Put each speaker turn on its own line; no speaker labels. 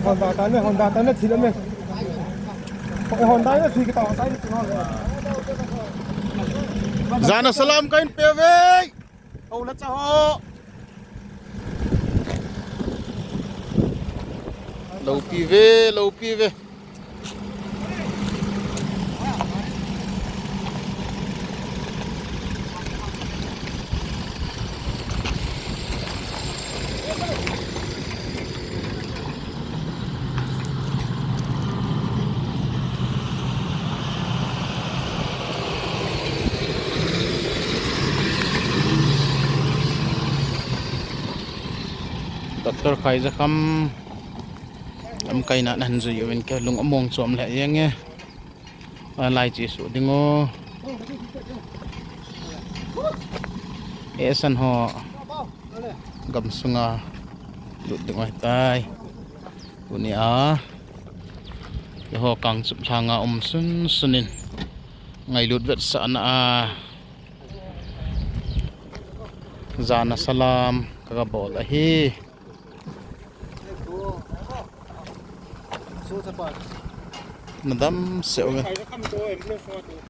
Honda ta nó chỉ lắm mình Honda nó chỉ cái tàu sai nó
Jana salaam kahin peuve. Oh lhacha. Lâu peuve. Doctor khai ra khăm am kai na nan zu yen ke lung among chom le yang nge lai chi su dingo esan ho gam sunga lut dingoi tai unia yo ho kang chup thanga sun sunin ngai lut vet sa na jana salaam ka bol a hi nadam se